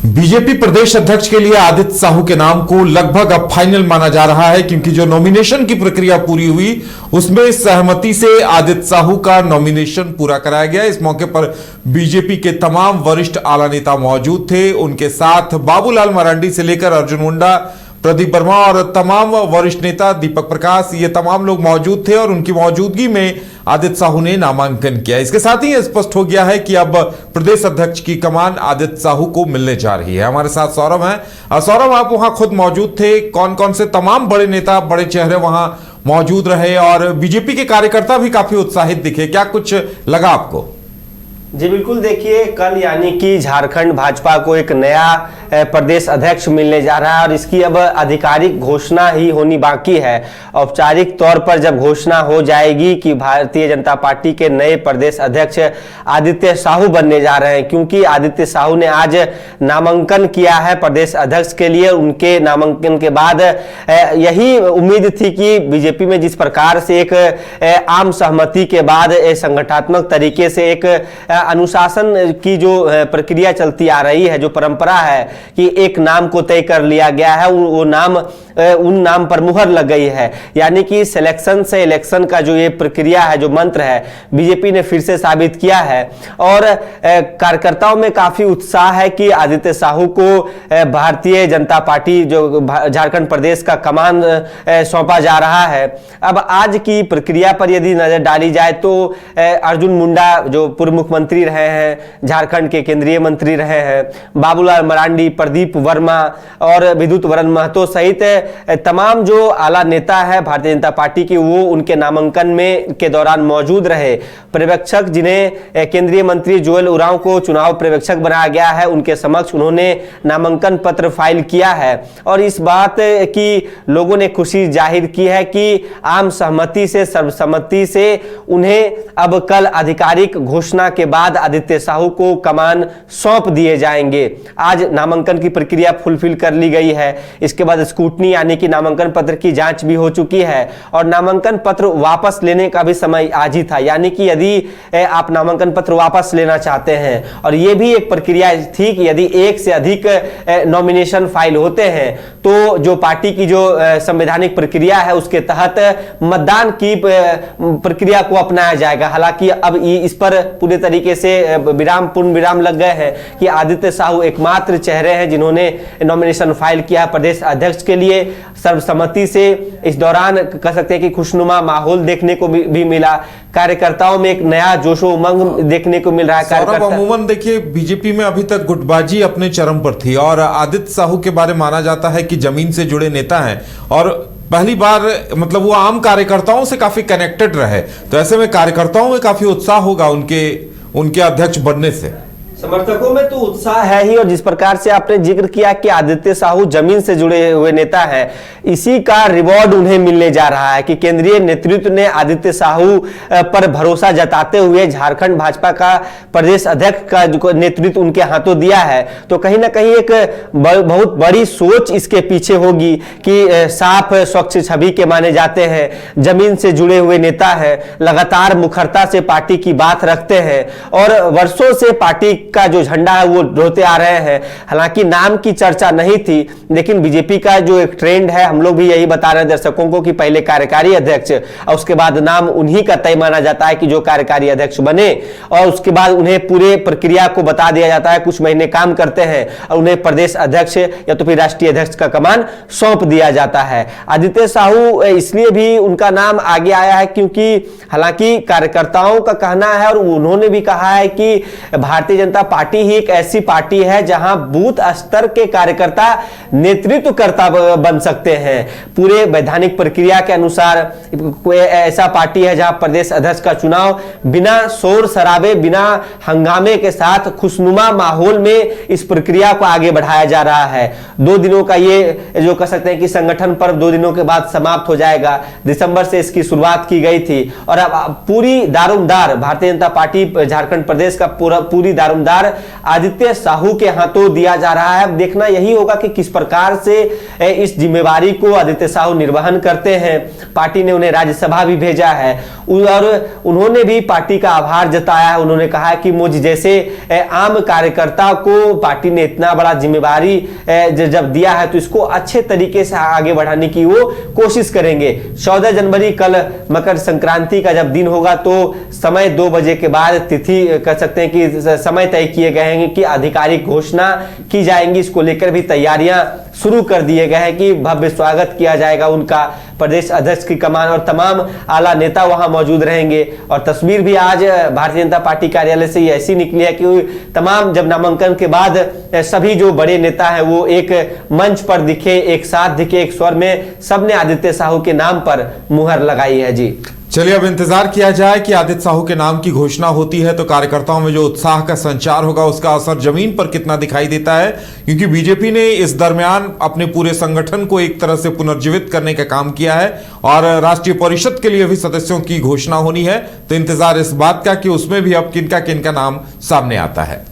BJP प्रदेश अध्यक्ष के लिए आदित्य साहू के नाम को लगभग अब फाइनल माना जा रहा है, क्योंकि जो नॉमिनेशन की प्रक्रिया पूरी हुई उसमें सहमति से आदित्य साहू का नॉमिनेशन पूरा कराया गया। इस मौके पर बीजेपी के तमाम वरिष्ठ आला नेता मौजूद थे। उनके साथ बाबूलाल मरांडी से लेकर अर्जुन मुंडा, प्रदीप वर्मा और तमाम वरिष्ठ नेता, दीपक प्रकाश, ये तमाम लोग मौजूद थे और उनकी मौजूदगी में आदित्य साहू ने नामांकन किया। इसके साथ ही स्पष्ट हो गया है कि अब प्रदेश अध्यक्ष की कमान आदित्य साहू को मिलने जा रही है। हमारे साथ सौरभ हैं। सौरभ, आप वहां खुद मौजूद थे, कौन कौन से तमाम बड़े नेता, बड़े चेहरे वहां मौजूद रहे और बीजेपी के कार्यकर्ता भी काफी उत्साहित दिखे, क्या कुछ लगा आपको? जी बिल्कुल, देखिए कल यानी कि झारखंड भाजपा को एक नया प्रदेश अध्यक्ष मिलने जा रहा है और इसकी अब आधिकारिक घोषणा ही होनी बाकी है। औपचारिक तौर पर जब घोषणा हो जाएगी कि भारतीय जनता पार्टी के नए प्रदेश अध्यक्ष आदित्य साहू बनने जा रहे हैं, क्योंकि आदित्य साहू ने आज नामांकन किया है प्रदेश अध्यक्ष के लिए। उनके नामांकन के बाद यही उम्मीद थी कि बीजेपी में जिस प्रकार से एक आम सहमति के बाद संगठनात्मक तरीके से एक अनुशासन की जो प्रक्रिया चलती आ रही है, जो परंपरा है कि एक नाम को तय कर लिया गया है, वो नाम उन नाम पर मुहर लग गई है। यानी कि सिलेक्शन से इलेक्शन का जो ये प्रक्रिया है, जो मंत्र है, बीजेपी ने फिर से साबित किया है और कार्यकर्ताओं में काफी उत्साह है कि आदित्य साहू को भारतीय जनता पार्टी जो झारखंड प्रदेश का कमान सौंपा जा रहा है। अब आज की प्रक्रिया पर यदि नजर डाली जाए तो अर्जुन मुंडा जो पूर्व मुख्यमंत्री रहे हैं, झारखंड के केंद्रीय मंत्री रहे हैं, बाबूलाल मरांडी, प्रदीप वर्मा और विद्युत वरण महतो सहित तमाम जो आला नेता है भारतीय जनता पार्टी की, वो उनके नामांकन में के दौरान मौजूद रहे। पर्यवेक्षक जिन्हें केंद्रीय मंत्री जुएल उरांव को चुनाव पर्यवेक्षक बनाया गया है, उनके समक्ष उन्होंने नामांकन पत्र फाइल किया है और इस बात की लोगों ने खुशी जाहिर की है कि आम सहमति से, सर्वसम्मति से उन्हें अब कल आधिकारिक घोषणा के बाद आदित्य साहू को कमान सौंप दिए जाएंगे। आज नामांकन की प्रक्रिया फुलफिल कर ली गई है। इसके बाद स्क्रूटनी यानी कि नामांकन पत्र की जांच भी हो चुकी है और नामांकन पत्र वापस लेने का भी समय आज ही था। यानी कि यदि आप नामांकन पत्र वापस लेना चाहते हैं, और यह भी एक प्रक्रिया थी कि यदि एक से अधिक नॉमिनेशन फाइल होते हैं तो जो पार्टी की जो संवैधानिक प्रक्रिया है उसके तहत मतदान की प्रक्रिया को अपनाया जाएगा। हालांकि अब इस पर पूरे तरीके से पूर्ण विराम लग गए हैं कि आदित्य साहू एकमात्र चेहरे हैं जिन्होंने नॉमिनेशन फाइल किया प्रदेश अध्यक्ष के लिए सर्वसम्मति से। इस दौरान कह सकते हैं कि खुशनुमा माहौल देखने को भी मिला, कार्यकर्ताओं में एक नया जोशो उमंग देखने को मिल रहा है। अमूमन देखिए, बीजेपी में अभी तक गुटबाजी अपने चरम पर थी और आदित्य साहू के बारे में माना जाता है कि जमीन से जुड़े नेता हैं और पहली बार मतलब वो आम कार्यकर्ताओं से काफी कनेक्टेड रहे, तो ऐसे में कार्यकर्ताओं में काफी उत्साह होगा उनके अध्यक्ष बनने से। समर्थकों में तो उत्साह है ही, और जिस प्रकार से आपने जिक्र किया कि आदित्य साहू जमीन से जुड़े हुए नेता हैं, इसी का रिवॉर्ड उन्हें मिलने जा रहा है कि केंद्रीय नेतृत्व ने आदित्य साहू पर भरोसा जताते हुए झारखंड भाजपा का प्रदेश अध्यक्ष का जो नेतृत्व उनके हाथों दिया है, तो कहीं ना कहीं एक बहुत बड़ी सोच इसके पीछे होगी कि साफ स्वच्छ छवि के माने जाते हैं, जमीन से जुड़े हुए नेता है, लगातार मुखरता से पार्टी की बात रखते हैं और वर्षों से पार्टी का जो झंडा है वो ढोते आ रहे हैं। हालांकि नाम की चर्चा नहीं थी, लेकिन बीजेपी का जो एक ट्रेंड है, हम लोग भी यही बता रहे हैं दर्शकों को कि पहले कार्यकारी अध्यक्ष और उसके बाद नाम उन्हीं का तय माना जाता है कि जो कार्यकारी अध्यक्ष बने, और उसके बाद उन्हें पूरे प्रक्रिया को बता दिया जाता है, कुछ महीने काम करते हैं और उन्हें प्रदेश अध्यक्ष या तो फिर राष्ट्रीय अध्यक्ष का कमान सौंप दिया जाता है। आदित्य साहू इसलिए भी उनका नाम आगे आया है क्योंकि हालांकि कार्यकर्ताओं का कहना है और उन्होंने भी कहा है कि भारतीय जनता पार्टी ही एक ऐसी पार्टी है जहां बूथ स्तर के कार्यकर्ता नेतृत्वकर्ता बन सकते हैं। पूरे वैधानिक प्रक्रिया के अनुसार कोई ऐसा पार्टी है जहां प्रदेश अध्यक्ष का चुनाव बिना शोर शराबे, बिना हंगामे के साथ खुशनुमा माहौल में इस प्रक्रिया को आगे बढ़ाया जा रहा है। 2 दिनों का ये जो कह सकते हैं कि संगठन पर्व 2 दिनों के बाद समाप्त हो जाएगा। दिसंबर से इसकी शुरुआत की गई थी और अब पूरी दारोमदार भारतीय जनता पार्टी झारखंड प्रदेश का पूरी दारोमदार सरदार आदित्य साहू के हाथों दिया जा रहा है। अब देखना यही होगा कि किस प्रकार से इस जिम्मेवारी को आदित्य साहू निर्वहन करते हैं। पार्टी ने उन्हें राज्यसभा भी भेजा है और उन्होंने भी पार्टी का आभार जताया है। उन्होंने कहा कि मुझ जैसे आम कार्यकर्ता को पार्टी ने इतना बड़ा जिम्मेवारी जब दिया है तो इसको अच्छे तरीके से आगे बढ़ाने की वो कोशिश करेंगे। 14 जनवरी कल मकर संक्रांति का जब दिन होगा तो समय 2 बजे के बाद तिथि कह सकते हैं कि समय तय किए गए हैं कि आधिकारिक घोषणा की जाएंगी। इसको लेकर भी तैयारियां शुरू कर दिए गए हैं कि भव्य स्वागत किया जाएगा उनका। प्रदेश अध्यक्ष की कमान और तमाम आला नेता वहां मौजूद रहेंगे। और तस्वीर भी आज भारतीय जनता पार्टी कार्यालय से ऐसी निकली है कि तमाम जब नामांकन के बाद सभी जो बड़े नेता हैं वो एक मंच पर दिखे, एक साथ दिखे, एक स्वर में सबने आदित्य साहू के नाम पर मुहर लगाई है। जी चलिए अब इंतजार किया जाए कि आदित्य साहू के नाम की घोषणा होती है तो कार्यकर्ताओं में जो उत्साह का संचार होगा उसका असर जमीन पर कितना दिखाई देता है, क्योंकि बीजेपी ने इस दरमियान अपने पूरे संगठन को एक तरह से पुनर्जीवित करने का काम किया है और राष्ट्रीय परिषद के लिए भी सदस्यों की घोषणा होनी है। तो इंतजार इस बात का कि उसमें भी अब किनका किनका नाम सामने आता है।